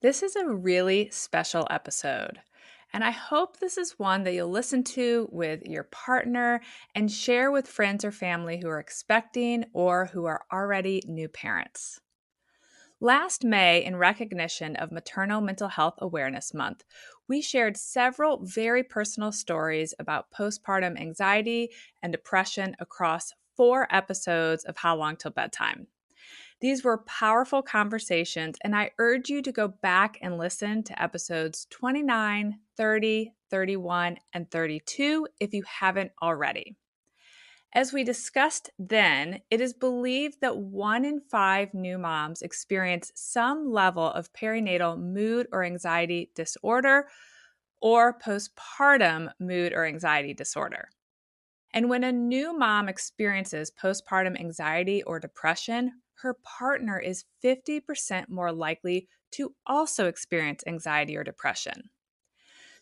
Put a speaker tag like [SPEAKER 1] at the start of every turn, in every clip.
[SPEAKER 1] This is a really special episode, and I hope this is one that you'll listen to with your partner and share with friends or family who are expecting or who are already new parents. Last May, in recognition of Maternal Mental Health Awareness Month, we shared several very personal stories about postpartum anxiety and depression across 4 episodes of How Long Till Bedtime. These were powerful conversations, and I urge you to go back and listen to episodes 29, 30, 31, and 32 if you haven't already. As we discussed then, it is believed that 1 in 5 new moms experience some level of perinatal mood or anxiety disorder or postpartum mood or anxiety disorder. And when a new mom experiences postpartum anxiety or depression, her partner is 50% more likely to also experience anxiety or depression.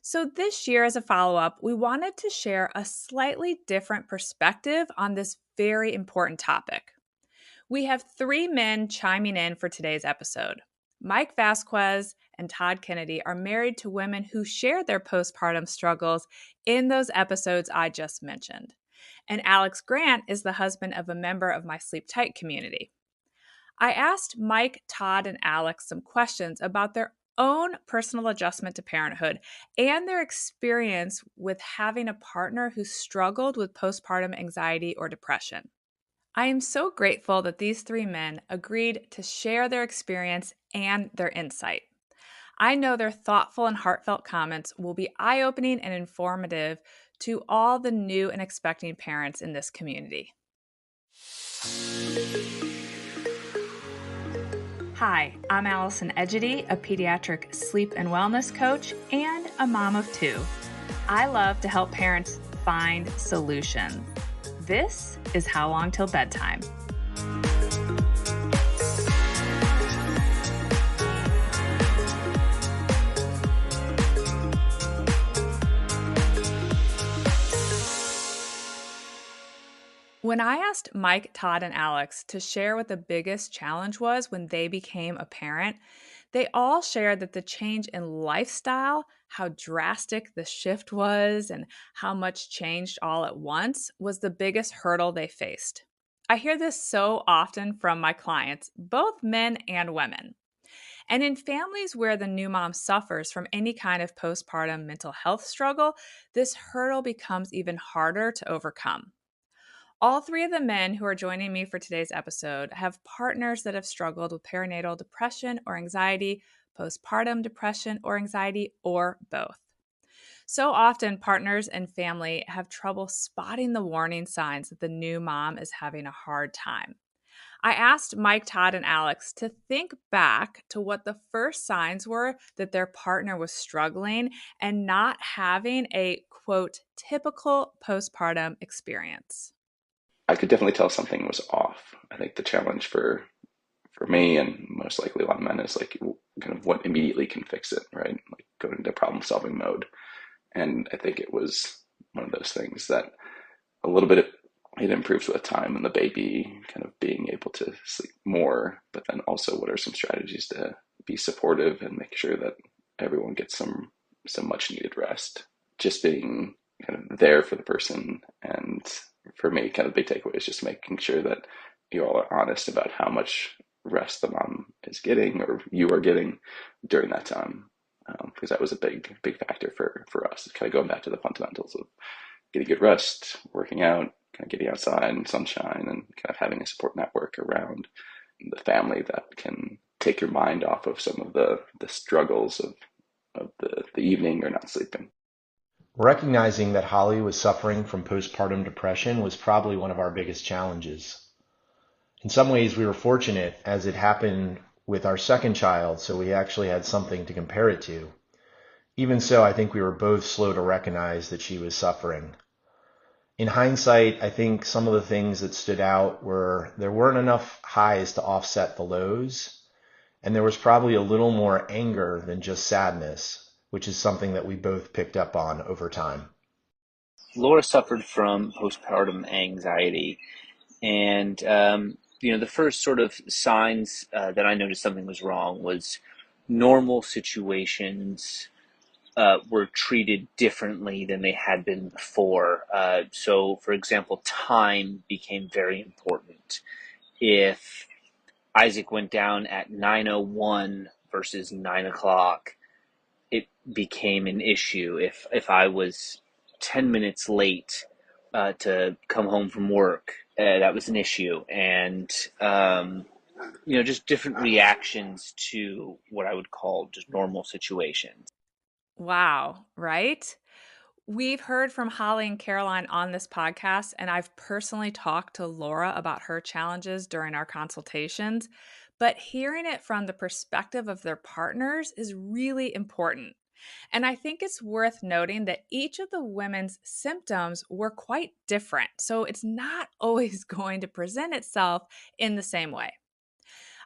[SPEAKER 1] So, this year, as a follow up, we wanted to share a slightly different perspective on this very important topic. We have 3 men chiming in for today's episode. Mike Vasquez and Todd Kennedy are married to women who shared their postpartum struggles in those episodes I just mentioned. And Alex Grant is the husband of a member of my Sleep Tight community. I asked Mike, Todd, and Alex some questions about their own personal adjustment to parenthood and their experience with having a partner who struggled with postpartum anxiety or depression. I am so grateful that these 3 men agreed to share their experience and their insight. I know their thoughtful and heartfelt comments will be eye-opening and informative to all the new and expecting parents in this community. Hi, I'm Allison Egidi, a pediatric sleep and wellness coach and a mom of 2. I love to help parents find solutions. This is How Long Till Bedtime. When I asked Mike, Todd, and Alex to share what the biggest challenge was when they became a parent, they all shared that the change in lifestyle, how drastic the shift was, and how much changed all at once was the biggest hurdle they faced. I hear this so often from my clients, both men and women. And in families where the new mom suffers from any kind of postpartum mental health struggle, this hurdle becomes even harder to overcome. All 3 of the men who are joining me for today's episode have partners that have struggled with perinatal depression or anxiety, postpartum depression or anxiety, or both. So often, partners and family have trouble spotting the warning signs that the new mom is having a hard time. I asked Mike, Todd, and Alex to think back to what the first signs were that their partner was struggling and not having a, quote, typical postpartum experience.
[SPEAKER 2] I could definitely tell something was off. I think the challenge for me and most likely a lot of men is like kind of what immediately can fix it, right? Like go into problem solving mode. And I think it was one of those things that a little bit it improves with time and the baby kind of being able to sleep more, but then also what are some strategies to be supportive and make sure that everyone gets some much needed rest. Just being kind of there for the person, and for me, kind of the big takeaway is just making sure that you all are honest about how much rest the mom is getting or you are getting during that time. Because that was a big factor for us. Kind of going back to the fundamentals of getting good rest, working out, kind of getting outside in sunshine, and kind of having a support network around the family that can take your mind off of some of the struggles of the evening or not sleeping.
[SPEAKER 3] Recognizing that Holly was suffering from postpartum depression was probably one of our biggest challenges. In some ways, we were fortunate as it happened with our second child, so we actually had something to compare it to. Even so, I think we were both slow to recognize that she was suffering. In hindsight, I think some of the things that stood out were there weren't enough highs to offset the lows, and there was probably a little more anger than just sadness, which is something that we both picked up on over time.
[SPEAKER 4] Laura suffered from postpartum anxiety, and the first sort of signs that I noticed something was wrong was normal situations were treated differently than they had been before. So, for example, time became very important. If Isaac went down at 9:01 versus 9 o'clock, it became an issue. If I was 10 minutes late to come home from work, that was an issue. And, just different reactions to what I would call just normal situations.
[SPEAKER 1] Wow, right? We've heard from Holly and Caroline on this podcast, and I've personally talked to Laura about her challenges during our consultations. But hearing it from the perspective of their partners is really important. And I think it's worth noting that each of the women's symptoms were quite different. So it's not always going to present itself in the same way.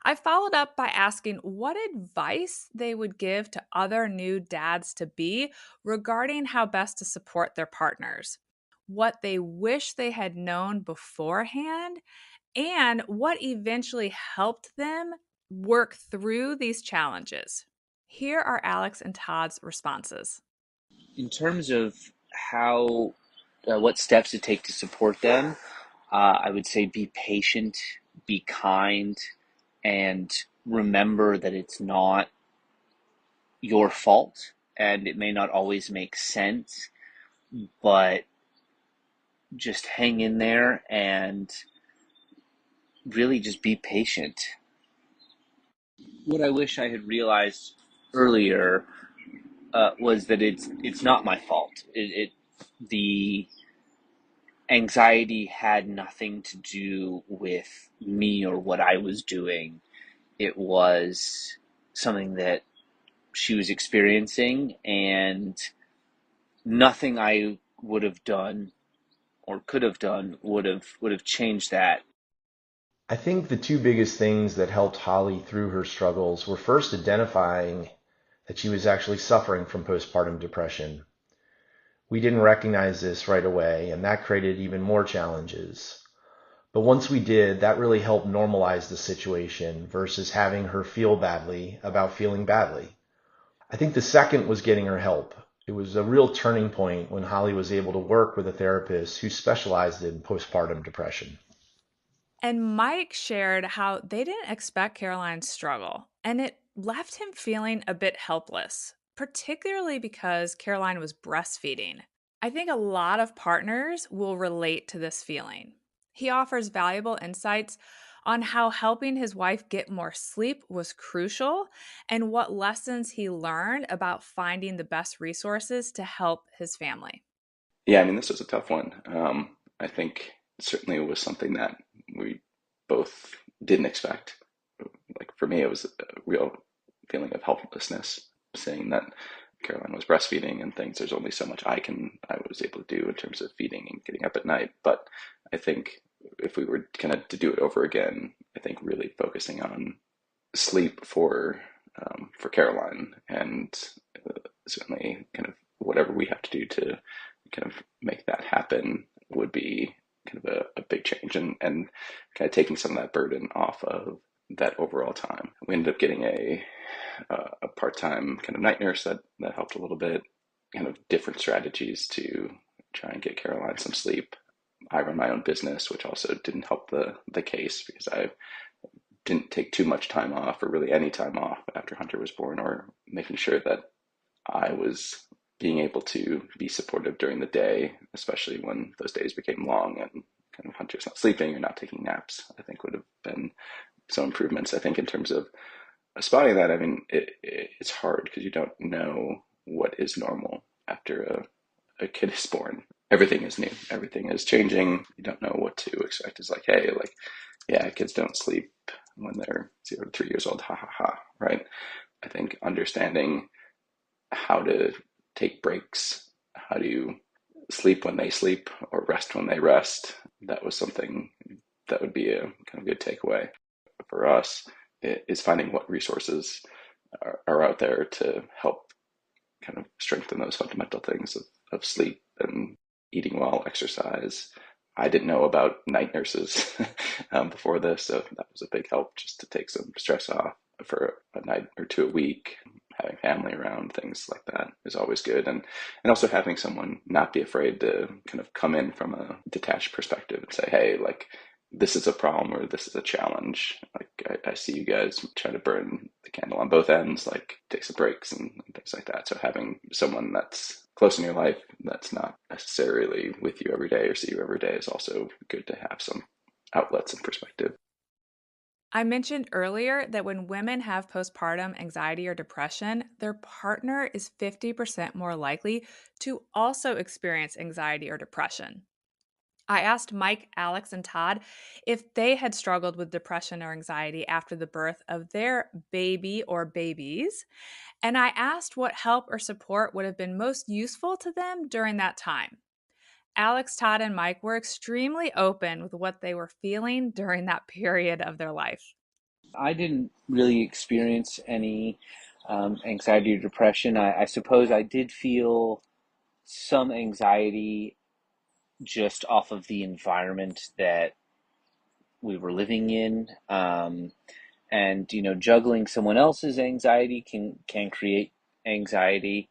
[SPEAKER 1] I followed up by asking what advice they would give to other new dads to be regarding how best to support their partners, what they wish they had known beforehand, and what eventually helped them work through these challenges. Here are Alex and Todd's responses.
[SPEAKER 4] In terms of how, what steps to take to support them, I would say be patient, be kind, and remember that it's not your fault and it may not always make sense, but just hang in there and really just be patient. What I wish I had realized earlier was that it's not my fault. The anxiety had nothing to do with me or what I was doing. It was something that she was experiencing, and nothing I would have done or could have done would have changed that.
[SPEAKER 3] I think the two biggest things that helped Holly through her struggles were first identifying that she was actually suffering from postpartum depression. We didn't recognize this right away, and that created even more challenges. But once we did, that really helped normalize the situation versus having her feel badly about feeling badly. I think the second was getting her help. It was a real turning point when Holly was able to work with a therapist who specialized in postpartum depression.
[SPEAKER 1] And Mike shared how they didn't expect Caroline's struggle, and it left him feeling a bit helpless, particularly because Caroline was breastfeeding. I think a lot of partners will relate to this feeling. He offers valuable insights on how helping his wife get more sleep was crucial and what lessons he learned about finding the best resources to help his family.
[SPEAKER 2] Yeah, I mean, this was a tough one. I think certainly it was something that we both didn't expect. Like for me, it was a real feeling of helplessness, seeing that Caroline was breastfeeding and things. There's only so much I was able to do in terms of feeding and getting up at night. But I think if we were kind of to do it over again, I think really focusing on sleep for Caroline, and certainly kind of whatever we have to do to kind of make that happen would be kind of a big change, and kind of taking some of that burden off of that overall time. We ended up getting a part-time kind of night nurse that helped a little bit, kind of different strategies to try and get Caroline some sleep. I run my own business, which also didn't help the case because I didn't take too much time off or really any time off after Hunter was born, or making sure that I was being able to be supportive during the day, especially when those days became long and kind of Hunter's not sleeping or not taking naps, I think would have been some improvements. I think in terms of spotting that, I mean, it's hard because you don't know what is normal after a kid is born. Everything is new. Everything is changing. You don't know what to expect. It's like, hey, like, yeah, kids don't sleep when they're 0 to 3 years old. Ha ha ha. Right. I think understanding how to take breaks, how to sleep when they sleep or rest when they rest, that was something that would be a kind of good takeaway for us, is finding what resources are out there to help kind of strengthen those fundamental things of sleep and eating well, exercise. I didn't know about night nurses before this, so that was a big help just to take some stress off. for a night or two a week, having family around, things like that is always good. And also having someone not be afraid to kind of come in from a detached perspective and say, hey, like, this is a problem or this is a challenge. Like, I see you guys trying to burn the candle on both ends, like take some breaks and things like that. So having someone that's close in your life that's not necessarily with you every day or see you every day is also good to have some outlets and perspective.
[SPEAKER 1] I mentioned earlier that when women have postpartum anxiety or depression, their partner is 50% more likely to also experience anxiety or depression. I asked Mike, Alex, and Todd if they had struggled with depression or anxiety after the birth of their baby or babies, and I asked what help or support would have been most useful to them during that time. Alex, Todd, and Mike were extremely open with what they were feeling during that period of their life.
[SPEAKER 4] I didn't really experience any anxiety or depression. I suppose I did feel some anxiety just off of the environment that we were living in. And juggling someone else's anxiety can create anxiety,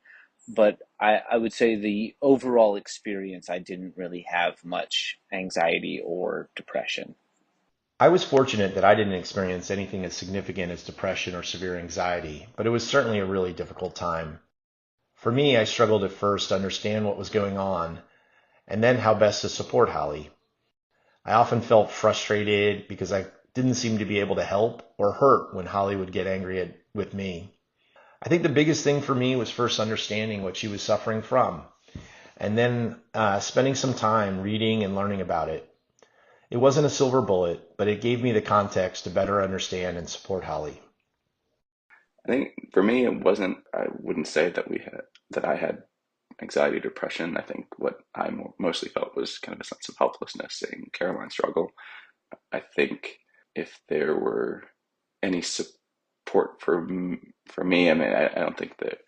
[SPEAKER 4] but I would say the overall experience, I didn't really have much anxiety or depression.
[SPEAKER 3] I was fortunate that I didn't experience anything as significant as depression or severe anxiety, but it was certainly a really difficult time. For me, I struggled at first to understand what was going on and then how best to support Holly. I often felt frustrated because I didn't seem to be able to help or hurt when Holly would get angry with me. I think the biggest thing for me was first understanding what she was suffering from, and then spending some time reading and learning about it. It wasn't a silver bullet, but it gave me the context to better understand and support Holly.
[SPEAKER 2] I think for me, it wasn't, I wouldn't say that I had anxiety, depression. I think what I mostly felt was kind of a sense of helplessness seeing Caroline struggle. I think if there were any support for me, I mean, I don't think that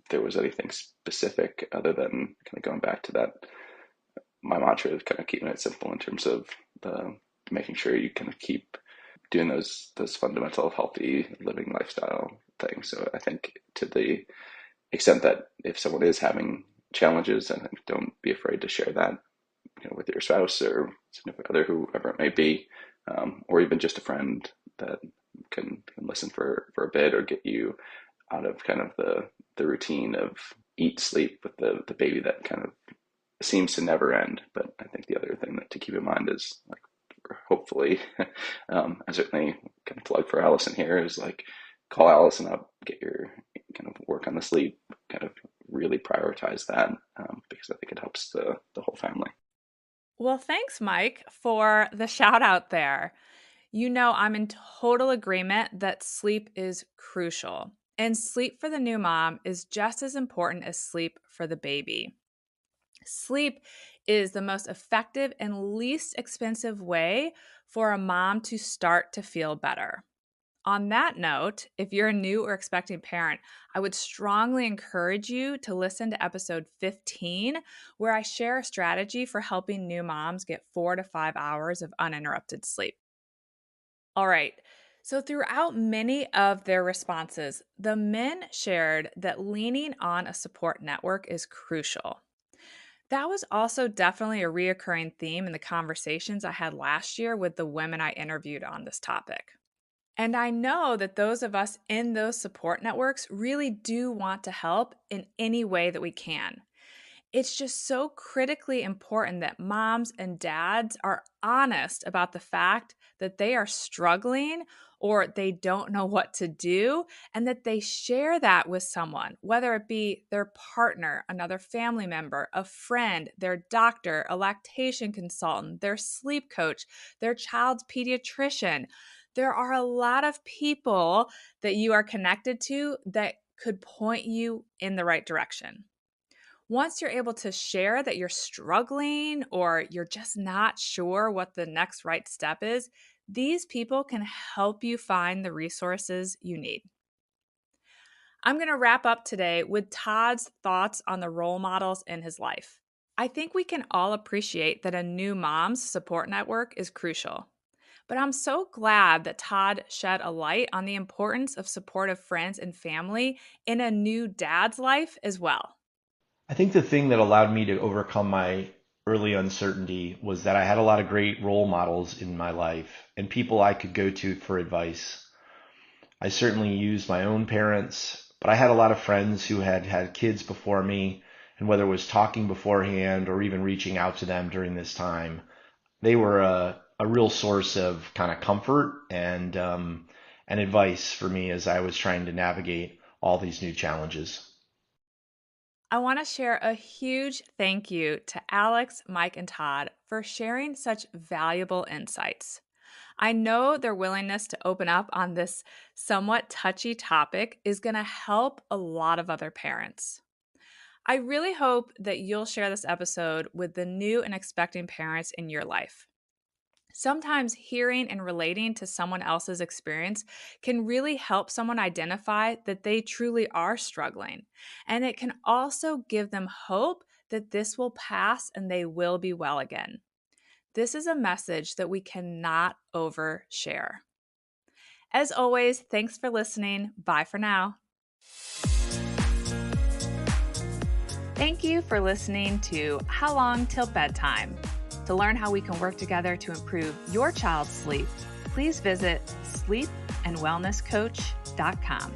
[SPEAKER 2] there was anything specific other than kind of going back to that. My mantra is kind of keeping it simple in terms of the making sure you kind of keep doing those fundamental healthy living lifestyle things. So I think to the extent that if someone is having challenges, and don't be afraid to share that, with your spouse or significant other, whoever it may be, or even just a friend that can listen for a bit or get you out of kind of the routine of eat sleep with the baby that kind of seems to never end. But I think the other thing that to keep in mind is, like, hopefully, I certainly kind of plug for Allison here, is like, call Allison up, get your kind of work on the sleep, kind of really prioritize that, because I think it helps the whole family.
[SPEAKER 1] Well, thanks, Mike, for the shout out there. I'm in total agreement that sleep is crucial. And sleep for the new mom is just as important as sleep for the baby. Sleep is the most effective and least expensive way for a mom to start to feel better. On that note, if you're a new or expecting parent, I would strongly encourage you to listen to episode 15, where I share a strategy for helping new moms get 4 to 5 hours of uninterrupted sleep. All right. So, throughout many of their responses, the men shared that leaning on a support network is crucial. That was also definitely a reoccurring theme in the conversations I had last year with the women I interviewed on this topic. And I know that those of us in those support networks really do want to help in any way that we can. It's just so critically important that moms and dads are honest about the fact that they are struggling or they don't know what to do, and that they share that with someone, whether it be their partner, another family member, a friend, their doctor, a lactation consultant, their sleep coach, their child's pediatrician. There are a lot of people that you are connected to that could point you in the right direction. Once you're able to share that you're struggling or you're just not sure what the next right step is, these people can help you find the resources you need. I'm going to wrap up today with Todd's thoughts on the role models in his life. I think we can all appreciate that a new mom's support network is crucial. but I'm so glad that Todd shed a light on the importance of supportive friends and family in a new dad's life as well.
[SPEAKER 3] I think the thing that allowed me to overcome my early uncertainty was that I had a lot of great role models in my life and people I could go to for advice. I certainly used my own parents, but I had a lot of friends who had had kids before me, and whether it was talking beforehand or even reaching out to them during this time, they were a real source of kind of comfort and advice for me as I was trying to navigate all these new challenges.
[SPEAKER 1] I want to share a huge thank you to Alex, Mike, and Todd for sharing such valuable insights. I know their willingness to open up on this somewhat touchy topic is going to help a lot of other parents. I really hope that you'll share this episode with the new and expecting parents in your life. Sometimes hearing and relating to someone else's experience can really help someone identify that they truly are struggling. And it can also give them hope that this will pass and they will be well again. This is a message that we cannot overshare. As always, thanks for listening. Bye for now. Thank you for listening to How Long Till Bedtime. To learn how we can work together to improve your child's sleep, pleep and wellnesscoach.com.